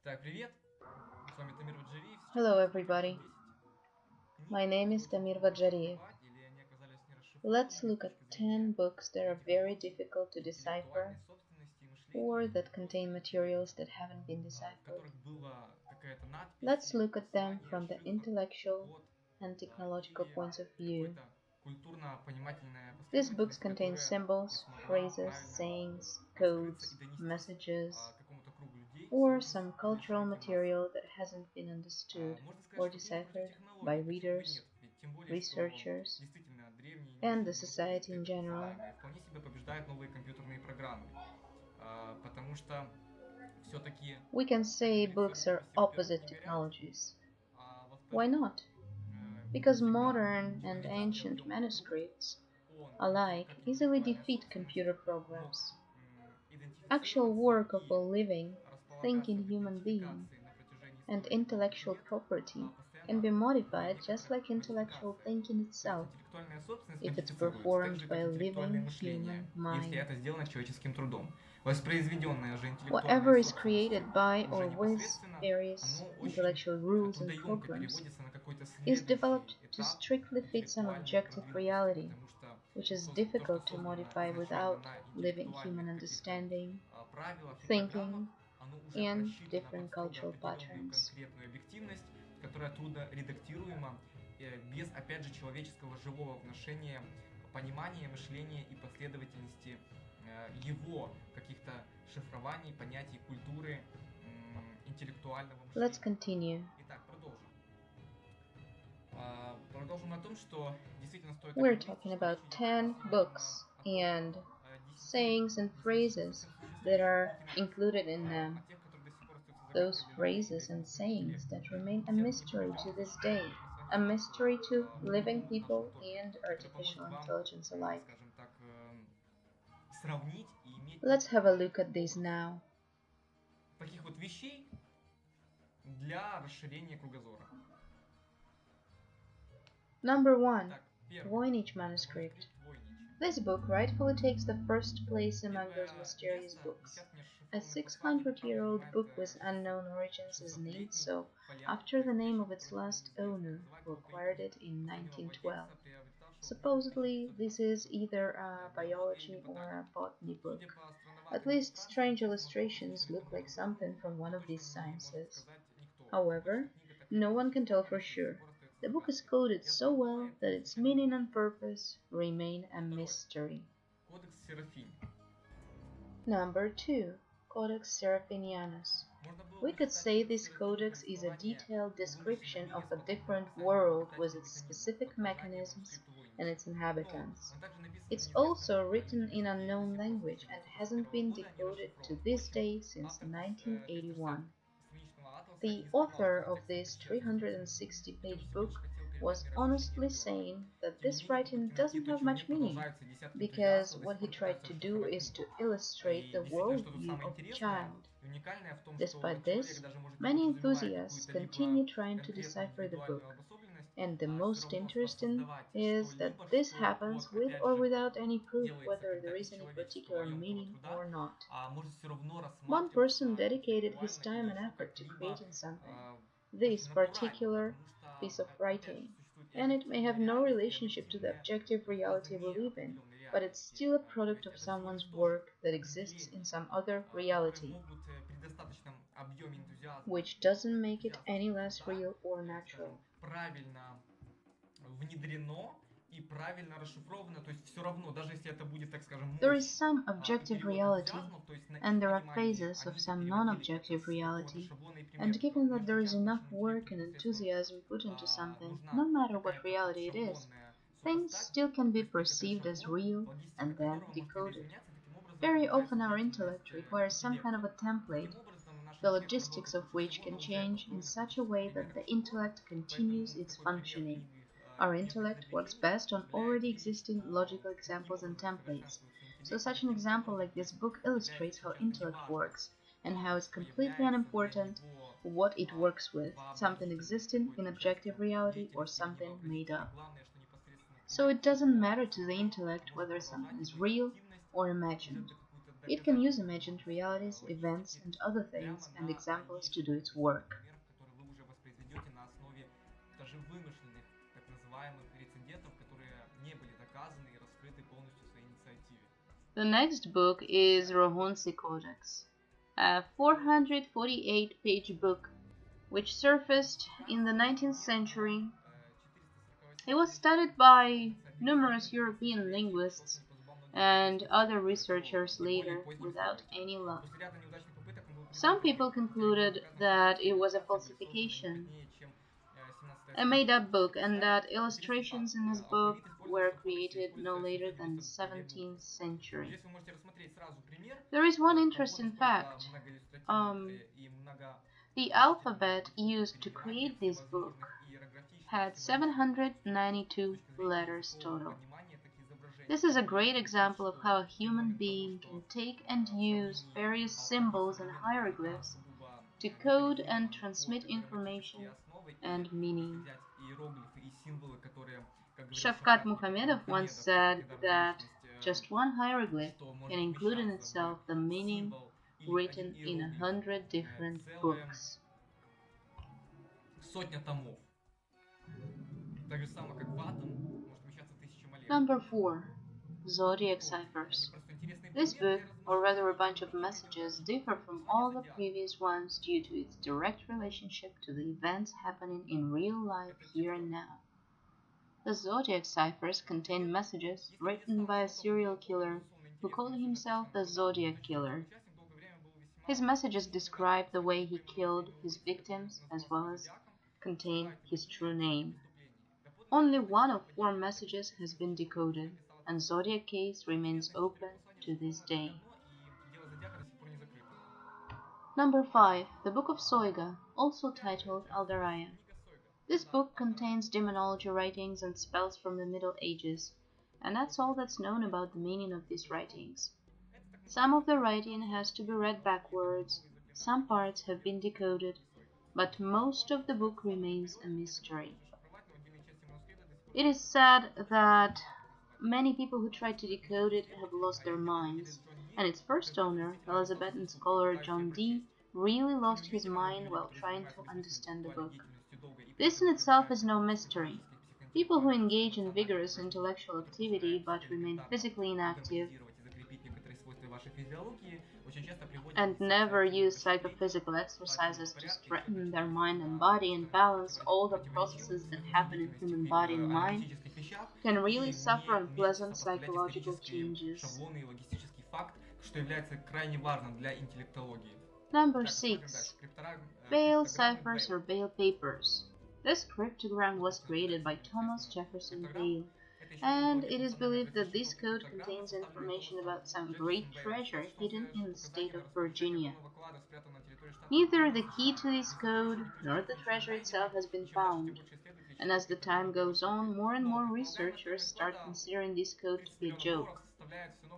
Так, привет! С вами Тамир Ваджариев. Сейчас Hello, мы посмотрим everybody. топ-10 книг, My name is которые Tamir сложно Vajjariev. расшифровать или они оказались Let's нерасшифрованными с look at точки 10 зрения books that are very технологий, difficult to интеллектуальной decipher собственности и мышления, or that просто contain люди, materials that haven't been в deciphered. которых была какая-то надпись Let's или look at them послание, from the шифр, intellectual код and technological или points of view. какая-то культурно-понимательная These books последовательность, contain которая не symbols, смогла phrases, правильно sayings, раскрыться и codes, донестись messages, какому-то кругу людей, or синтез some или cultural широким массам. material that hasn't been understood Можно сказать, or что книги против deciphered by технологий, почему бы и readers, нет? Ведь тем более, что researchers, действительно древние and the неучные society инструменты, in так general. называемые, вполне себе побеждают новые компьютерные программы. Потому что все-таки, We can say во-первых, все books are первых рук opposite не горят, technologies. Why во-вторых, not? не Because всегда modern and человеческий ancient объемный труд, manuscripts он, alike как easily интеллектуальная defeat собственность, computer мог programs. Actual идентифицироваться work of a и living, располагаться thinking в human being идентификации на протяжении and истории многих intellectual лет, property can постоянно be в modified just некоторых like intellectual модификациях. thinking То есть itself интеллектуальная собственность if it's модифицируется, так performed же, by как a интеллектуальное living мышление, human если mind. это сделано человеческим трудом. Воспроизведенная же интеллектуальная Whatever is собственность created by уже or with непосредственно, various оно очень intellectual rules and трудоемко programs переводится на какой-то is следующий developed to этап strictly fit some интеллектуальной objective продвинутости, reality, потому что which is то, что difficult to создано modify изначально without на living human интеллектуальных каких-то understanding, правилах и программах, thinking, оно уже and просчитано под different строго cultural определенную patterns. конкретную объективность, которая трудно редактируема без, опять же, человеческого живого вношения, понимания, мышления и последовательности его каких-то шифрований, понятий, культуры, интеллектуального Let's мышления. continue. Итак, продолжим. Продолжим на том, что действительно стоит We're оговориться, talking что речь about идет 10 действительно books о том and 10, sayings and не phrases совсем that существующих are книгах, included in о them, тех, которые до сих пор остаются загадкой those для людей и для phrases and искусственного sayings интеллекта. that remain a 10 книг mystery против to this технологий, day, которые мы с вами a mystery to living помогут в нашем people топе, and которые artificial помогут вам, intelligence alike. скажем так, сравнить и иметь Let's have a некоторый look at these образ now. таких вот вещей для расширения кругозора. Number 1. Так, первый. Voynich Manuscript. Манускрипт Войнича. This book rightfully takes the first place among those Первое mysterious место в books. десятке A расшифрованных посланий, как правило, 600-year-old занимает book with unknown origins is named 600-летний so фолиант, after the name of its который last неизвестно, owner, называют who его по acquired имени it in последнего 1912. владельца, приобретавшего книгу в Supposedly, this is 1512 either году. a Биология или biology or ботаника. a botany Судя book. по At странноватым least иллюстрациям, strange честно скажу, illustrations что look этому like разговору something from one of these точно не может sciences. сказать никто. Выходит, However, что книга так или no one иначе can tell for расшифрована, еще до сих sure. пор остается The book is загадкой. coded И so основное well это that its изначально meaning было. and purpose remain a Второе. mystery. Кодекс Серафим. Number 2. Codex Seraphinianus. Можно было We бы could считать say кодекс this Серафим codex как is a основание detailed вымышленной description книги of с a подробным different описанием world with обитательных its механизмов, specific подражанием mechanisms манускрипту and Войнича. its Но inhabitants. он также написан на It's неизвестном also written in языке и до unknown сих пор language and hasn't 1991 been года не decoded to расшифрован. this Впрочем, day since автор 360 1981. страничного атласа The не скрывал, author что за of текстом this почти отсутствует смысл, ведь он 360-page всего лишь book хотел передать was мир ощущение honestly ребенка. saying that Тем не this менее, writing попытки найти doesn't have точный much мир meaning, продолжаются, десятки because энтузиастов до what сих he пор tried пытаются to do расшифровать is книгу. to illustrate И the действительно, что-то worldview самое of a интересное child. и уникальное в том, что Despite человек, this, даже может не many подразумевая enthusiasts какую-то либо continue trying to конкретную decipher the индивидуальную book, обособленность, and the все most равно interesting воссоздавать is that что-либо, this что happens вот with опять or же without any proof делается, whether когда there из is any человеческого particular емкого meaning труда, or not. может все равно One person рассматриваться dedicated his интеллектуально time или and еще effort to как-либо creating something, очень this натурально, particular потому что, piece of опять же, writing, существует и and it may have объективная no реальность, и relationship to the объективная objective фаза reality we live in, неопределенной but it's реальности. still a То product есть of это всего лишь someone's тоже work that exists in определения, some other которые reality, могут при достаточном объеме энтузиазма which doesn't make it энтузиастов any и less труда, real or скажем, natural. правильно внедрено и правильно расшифровано, то есть все равно, даже если это будет, так скажем, There is мощь some и objective перевод reality, энтузиазмов, то есть на and их there are понимание phases of они это some переводили как-то non-objective с какого-то reality, шаблона и примера. and given that Мир there is сейчас enough нашему work интеллекту and непосредственно enthusiasm put into something, нужна no matter what какая-то вот reality it is, шаблонная things сухостать, still can то be есть некоторый perceived as шаблон, real логистика and then которого может decoded. видоизменяться, таким образом Very уменьшается often our деятельность intellect requires some kind of интеллекта. a template, Таким образом, наш the интеллект logistics работает of лучше which всего can на уже change in построенных such a логических way that примерах the исхода. intellect continues Поэтому its такой пример functioning. книги Our «Мир intellect works предопределений» best on является already видом, existing что logical таким examples and образом templates. совершенствуется So интеллект, и such an таким example образом, like то this есть book является illustrates how сейчас intellect неважно works and how то, it's что completely является для unimportant него what it works with, something обозначительной existing in какой-то objective частью reality or деятельности или something made невообразительной. up. Главное, что непосредственно So книга it doesn't matter to the рассуждает, intellect может whether something продолжать, is ибо real эффективность or уже imagined. до какую-то It can use imagined realities, events, and other things and examples to do its work. Даже вымышленных, так называемых рецидентов, которые не были доказаны и раскрыты полностью в своей инициативе. The next book is Rohonsi Codex, a 448-page book which surfaced in the 19th century. It was studied by numerous European linguists and other researchers later without any luck. Some people concluded that it was a falsification, a made-up book, and that illustrations in this book were created no later than the 17th century. There is one interesting fact. The alphabet used to create this book had 792 letters total. This is a great example of how a human being can take and use various symbols and hieroglyphs to code and transmit information and meaning. Shafkat Muhamedov once said that just one hieroglyph can include in itself the meaning written in 100 different books. Number 4. Zodiac Ciphers. This book, or rather a bunch of messages, differ from all the previous ones due to its direct relationship to the events happening in real life here and now. The Zodiac Ciphers contain messages written by a serial killer who called himself the Zodiac Killer. His messages describe the way he killed his victims as well as contain his true name. Only one of 4 messages has been decoded, and Zodiac case remains open to this day. Number 5. The Book of Soiga, also titled Aldaraya. This book contains demonology writings and spells from the Middle Ages, and that's all that's known about the meaning of these writings. Some of the writing has to be read backwards, some parts have been decoded, but most of the book remains a mystery. It is said that many people who tried to decode it have lost their minds, and its first owner, Elizabethan scholar John Dee, really lost his mind while trying to understand the book. This in itself is no mystery. People who engage in vigorous intellectual activity but remain physically inactive and never use psychophysical exercises to strengthen their mind and body and balance all the processes that happen in human body and mind can really suffer unpleasant psychological changes. Number 6. Bale Ciphers or Bale Papers. This cryptogram was created by Thomas Jefferson Bale, and it is believed that this code contains information about some great treasure hidden in the state of Virginia. Neither the key to this code nor the treasure itself has been found, and as the time goes on, more and more researchers start considering this code to be a joke.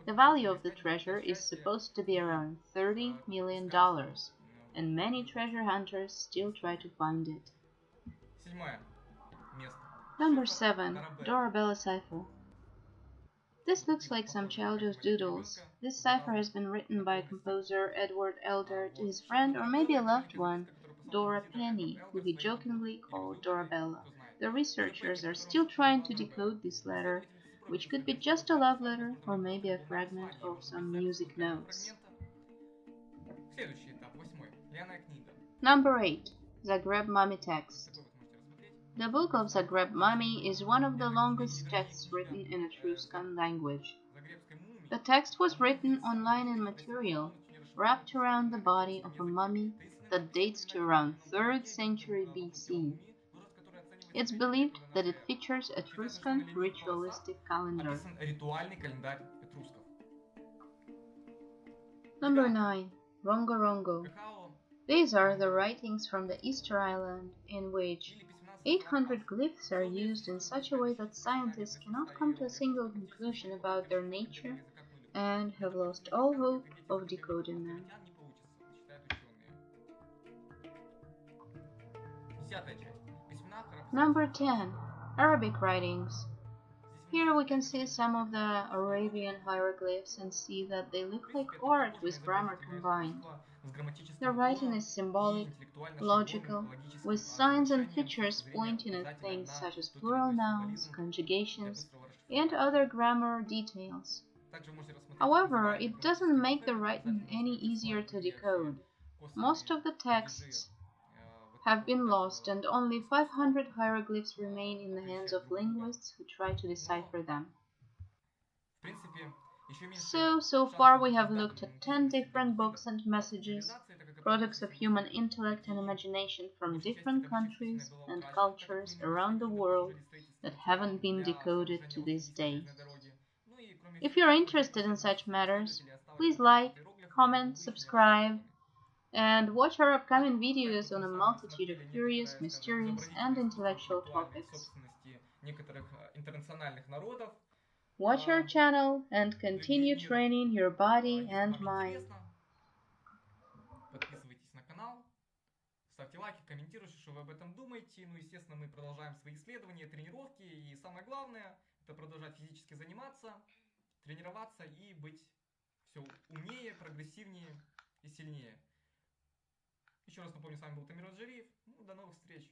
The value of the treasure is supposed to be around $30 million, and many treasure hunters still try to find it. Number 7. Dorabella Cipher. This looks like some childish doodles. This cipher has been written by composer Edward Elder to his friend or maybe a loved one, Dora Penny, who he jokingly called Dorabella. The researchers are still trying to decode this letter, which could be just a love letter or maybe a fragment of some music notes. Number 8. Zagreb Mummy Text. The Book of Zagreb Mummy is one of the longest texts written in Etruscan language. The text was written on linen material, wrapped around the body of a mummy that dates to around 3rd century BC. It's believed that it features Etruscan ritualistic calendar. Number 9. Rongo Rongo. These are the writings from the Easter Island in which 800 glyphs are used in such a way that scientists cannot come to a single conclusion about their nature and have lost all hope of decoding them. Number 10. Arabic writings. Here we can see some of the Arabian hieroglyphs and see that they look like art with grammar combined. The writing is symbolic, logical, with signs and features pointing at things such as plural nouns, conjugations, and other grammar details. However, it doesn't make the writing any easier to decode. Most of the texts have been lost, and only 500 hieroglyphs remain in the hands of linguists who try to decipher them. So far we have looked at 10 different books and messages, products of human intellect and imagination from different countries and cultures around the world that haven't been decoded to this day. If you're interested in such matters, please like, comment, subscribe, and watch our upcoming videos on a multitude of curious, mysterious, and intellectual topics. Watch our channel and continue training your body and mind. Подписывайтесь на канал, ставьте лайки, комментируйте, что вы об этом думаете. Ну, естественно, мы продолжаем свои исследования, тренировки. И самое главное, это продолжать физически заниматься, тренироваться и быть все умнее, прогрессивнее и сильнее. Еще раз напомню, с вами был Тамир Аджариев. Ну, до новых встреч!